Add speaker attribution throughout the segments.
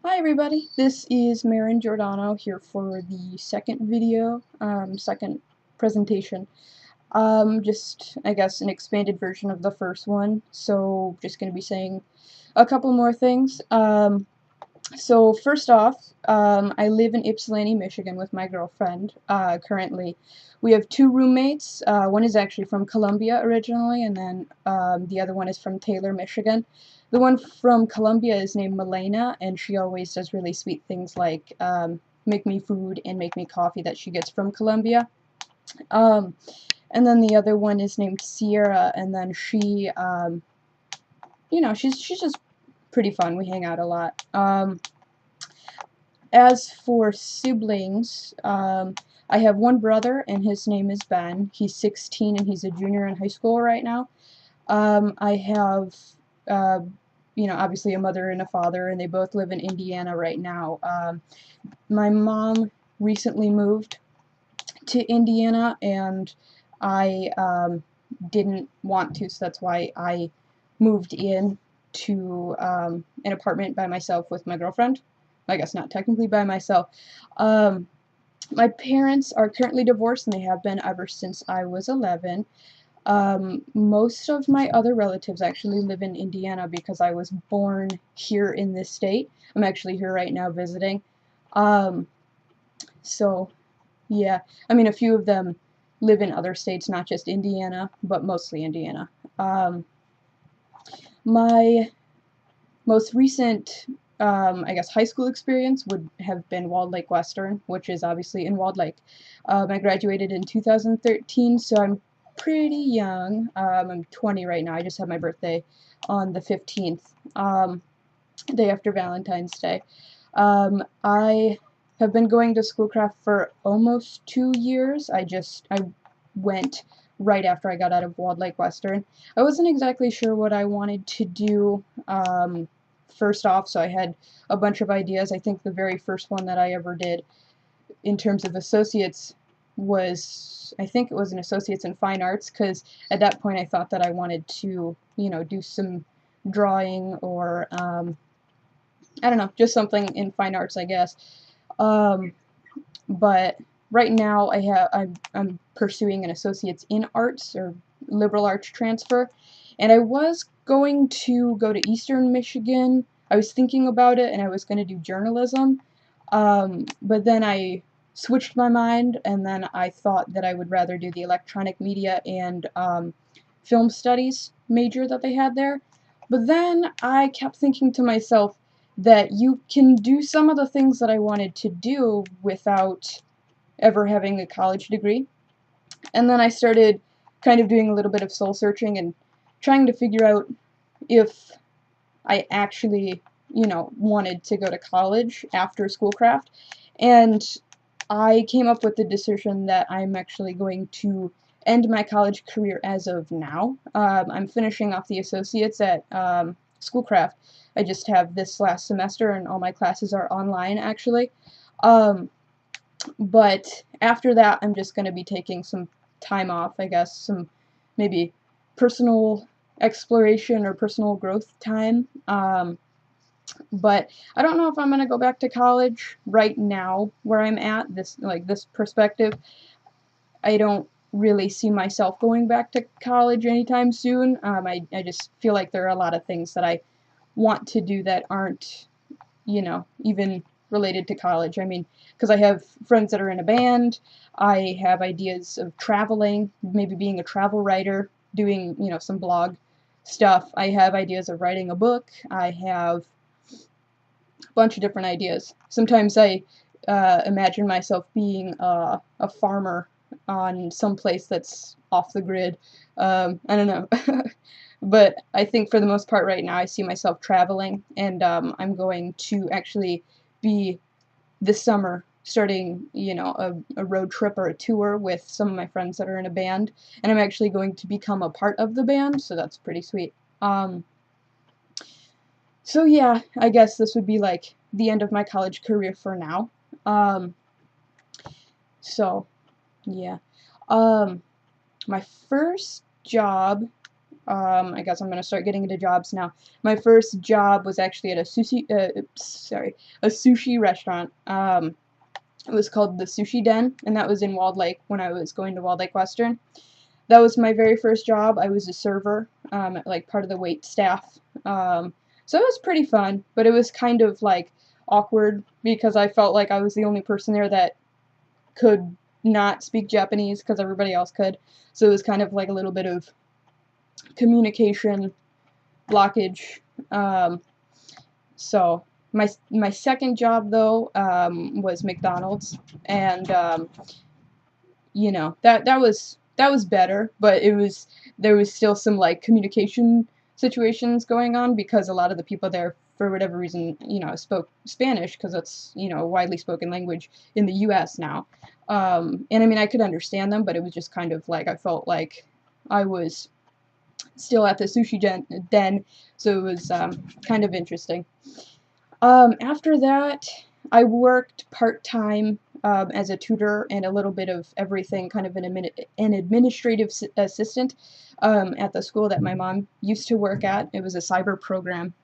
Speaker 1: Hi everybody, this is Marin Giordano here for the second video, second presentation. Just, I guess, an expanded version of the first one, so just going to be saying a couple more things. So first off, I live in Ypsilanti, Michigan with my girlfriend, currently. We have two roommates. One is actually from Columbia originally, and then the other one is from Taylor, Michigan. The one from Columbia is named Milena, and she always does really sweet things like make me food and make me coffee that she gets from Columbia. Um, and then the other one is named Sierra, and then she, she's just pretty fun. We hang out a lot. As for siblings, I have one brother, and his name is Ben. He's 16, and he's a junior in high school right now. I have, obviously a mother and a father, and they both live in Indiana right now. My mom recently moved to Indiana, and I didn't want to, so that's why I moved in to an apartment by myself with my girlfriend. I guess not technically by myself. Um, my parents are currently divorced, and they have been ever since I was 11. Most of my other relatives actually live in Indiana because I was born here in this state. I'm actually here right now visiting. Um, so, yeah, I mean, a few of them live in other states, not just Indiana, but mostly Indiana. My most recent, I guess, high school experience would have been Walled Lake Western, which is obviously in Walled Lake. I graduated in 2013, so I'm pretty young. I'm 20 right now. I just had my birthday on the 15th, day after Valentine's Day. I have been going to Schoolcraft for almost 2 years. I went right after I got out of Walled Lake Western. I wasn't exactly sure what I wanted to do first off, so I had a bunch of ideas. I think the very first one that I ever did in terms of associates was, I think it was an associates in fine arts, because at that point I thought that I wanted to, do some drawing or, I don't know, just something in fine arts, I guess. But right now I'm pursuing an associate's in arts or liberal arts transfer, and I was going to go to Eastern Michigan. I was thinking about it, and I was going to do journalism, but then I switched my mind, and then I thought that I would rather do the electronic media and film studies major that they had there. But then I kept thinking to myself that you can do some of the things that I wanted to do without ever having a college degree. And then I started kind of doing a little bit of soul searching and trying to figure out if I actually, wanted to go to college after Schoolcraft. And I came up with the decision that I'm actually going to end my college career as of now. I'm finishing off the associates at Schoolcraft. I just have this last semester, and all my classes are online, actually. But after that, I'm just going to be taking some time off, I guess, some maybe personal exploration or personal growth time. But I don't know if I'm going to go back to college right now where I'm at, this perspective. I don't really see myself going back to college anytime soon. I just feel like there are a lot of things that I want to do that aren't, even related to college. I mean, because I have friends that are in a band, I have ideas of traveling, maybe being a travel writer, doing, some blog stuff. I have ideas of writing a book. I have a bunch of different ideas. Sometimes I imagine myself being a farmer on some place that's off the grid. I don't know. But I think for the most part right now I see myself traveling, and I'm going to actually be this summer starting, a road trip or a tour with some of my friends that are in a band, and I'm actually going to become a part of the band, so that's pretty sweet. So yeah, I guess this would be like the end of my college career for now. Um, so yeah. My first job I guess I'm gonna start getting into jobs now. My first job was actually at a sushi restaurant. It was called the Sushi Den, and that was in Walled Lake when I was going to Walled Lake Western. That was my very first job. I was a server, like part of the wait staff. So it was pretty fun, but it was kind of like awkward because I felt like I was the only person there that could not speak Japanese because everybody else could. So it was kind of like a little bit of communication blockage. So my second job though was McDonald's, and you know, that was better, but there was still some like communication situations going on because a lot of the people there, for whatever reason, you know, spoke Spanish because it's, you know, a widely spoken language in the U.S. now. And I mean, I could understand them, but it was just kind of like I felt like I was still at the sushi den, so it was kind of interesting. After that, I worked part-time as a tutor and a little bit of everything, kind of an administrative assistant at the school that my mom used to work at. It was a cyber program,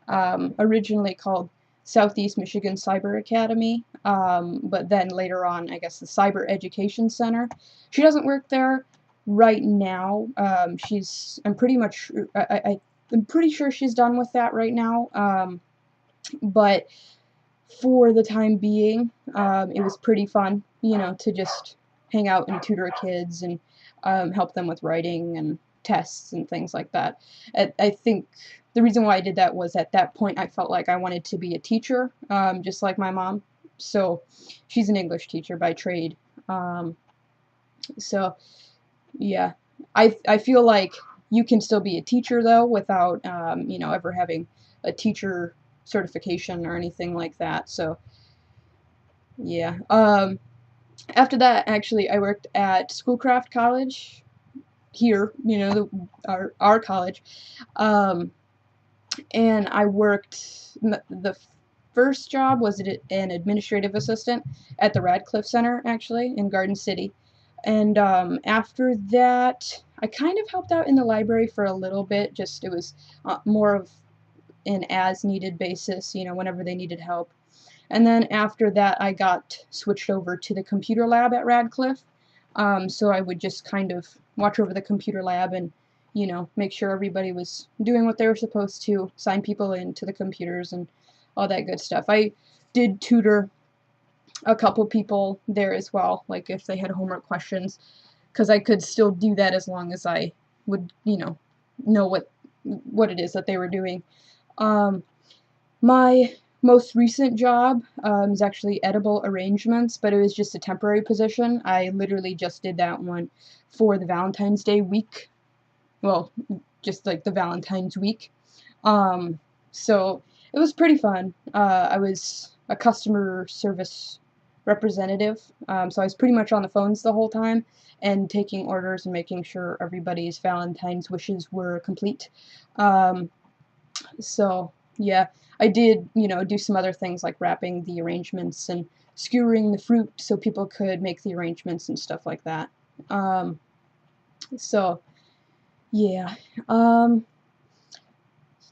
Speaker 1: originally called Southeast Michigan Cyber Academy, but then later on, I guess, the Cyber Education Center. She doesn't work there right now. I'm pretty sure she's done with that right now. But for the time being, it was pretty fun, you know, to just hang out and tutor kids and help them with writing and tests and things like that. I think the reason why I did that was at that point I felt like I wanted to be a teacher, just like my mom. So she's an English teacher by trade. So yeah, I feel like you can still be a teacher though without you know, ever having a teacher certification or anything like that. So yeah. After that, actually, I worked at Schoolcraft College here, you know, our college, and I worked. The first job was an administrative assistant at the Radcliffe Center, actually, in Garden City. And after that, I kind of helped out in the library for a little bit. Just it was more of an as-needed basis, you know, whenever they needed help. And then after that, I got switched over to the computer lab at Radcliffe. So I would just kind of watch over the computer lab and, you know, make sure everybody was doing what they were supposed to, sign people into the computers and all that good stuff. I did tutor a couple people there as well, like if they had homework questions, because I could still do that as long as I would, you know what it is that they were doing. My most recent job is actually edible arrangements, but it was just a temporary position. I literally just did that one for the Valentine's Day week. Well, just like the Valentine's week. So it was pretty fun. I was a customer service representative, so I was pretty much on the phones the whole time and taking orders and making sure everybody's Valentine's wishes were complete. So yeah, I did, you know, do some other things like wrapping the arrangements and skewering the fruit so people could make the arrangements and stuff like that. So yeah,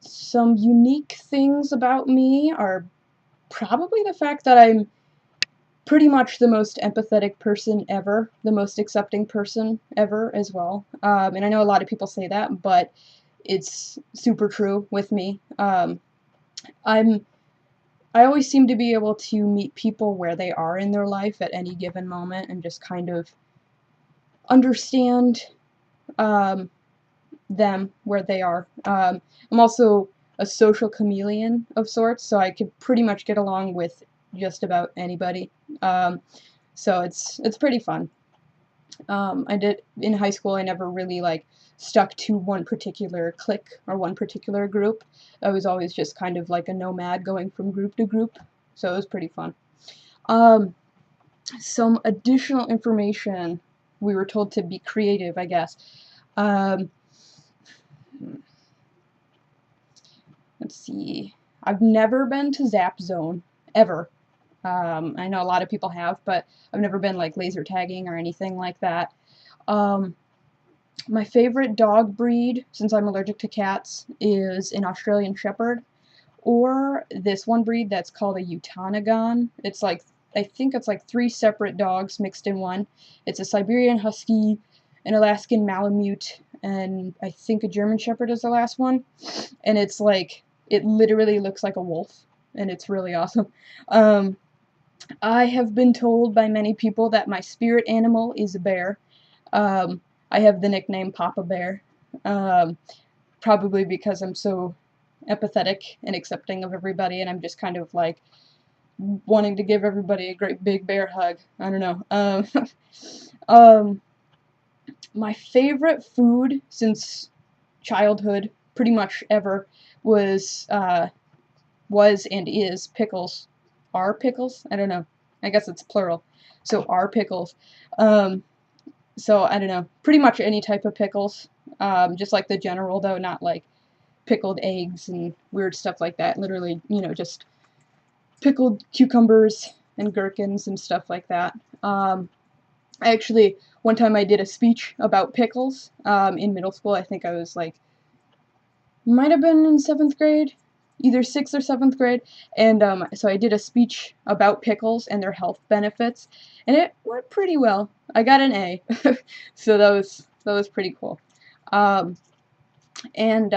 Speaker 1: some unique things about me are probably the fact that I'm pretty much the most empathetic person ever, the most accepting person ever as well. And I know a lot of people say that, but it's super true with me. I always seem to be able to meet people where they are in their life at any given moment and just kind of understand them where they are. I'm also a social chameleon of sorts, so I could pretty much get along with just about anybody. So it's pretty fun. I did in high school. I never really like stuck to one particular clique or one particular group. I was always just kind of like a nomad going from group to group. So it was pretty fun. Some additional information. We were told to be creative, I guess. Let's see. I've never been to Zap Zone, ever. I know a lot of people have, but I've never been like laser tagging or anything like that. My favorite dog breed, since I'm allergic to cats, is an Australian Shepherd, or this one breed that's called a Eutanagon. It's like, I think it's like 3 separate dogs mixed in one. It's a Siberian Husky, an Alaskan Malamute, and I think a German Shepherd is the last one. And it's like, it literally looks like a wolf, and it's really awesome. Um, I have been told by many people that my spirit animal is a bear. Um, I have the nickname Papa Bear, um, probably because I'm so empathetic and accepting of everybody, and I'm just kind of like wanting to give everybody a great big bear hug. I don't know. Um, my favorite food since childhood, pretty much ever, was and is pickles. Are pickles? I don't know. I guess it's plural. So are pickles. Um, so I don't know. Pretty much any type of pickles. Just like the general though, not like pickled eggs and weird stuff like that. Literally, just pickled cucumbers and gherkins and stuff like that. I actually, one time I did a speech about pickles in middle school. I think I was like, might have been in 7th grade, either 6th or 7th grade, and so I did a speech about pickles and their health benefits, and it went pretty well. I got an A, so that was pretty cool. Um, and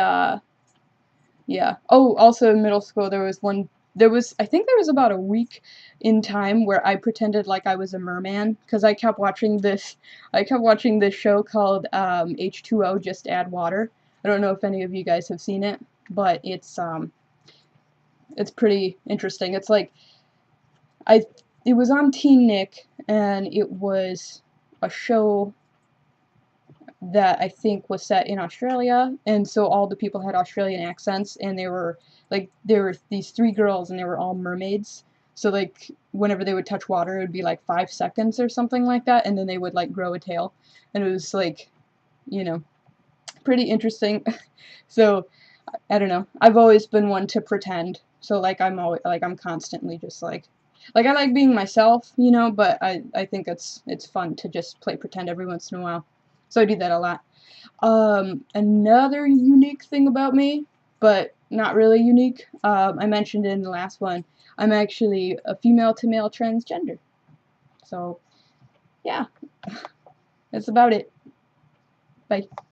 Speaker 1: yeah. Oh, also in middle school I think there was about a week in time where I pretended like I was a merman because I kept watching this show called H2O Just Add Water. I don't know if any of you guys have seen it, but it's pretty interesting. It's like I it was on Teen Nick, and it was a show that I think was set in Australia, and so all the people had Australian accents, and there were these 3 girls, and they were all mermaids. So like whenever they would touch water, it would be like 5 seconds or something like that, and then they would like grow a tail, and it was like, you know, pretty interesting. So I don't know. I've always been one to pretend. So like I'm constantly just like I like being myself, but I think it's fun to just play pretend every once in a while. So I do that a lot. Another unique thing about me, but not really unique, I mentioned in the last one, I'm actually a female to male transgender. So, yeah, that's about it. Bye.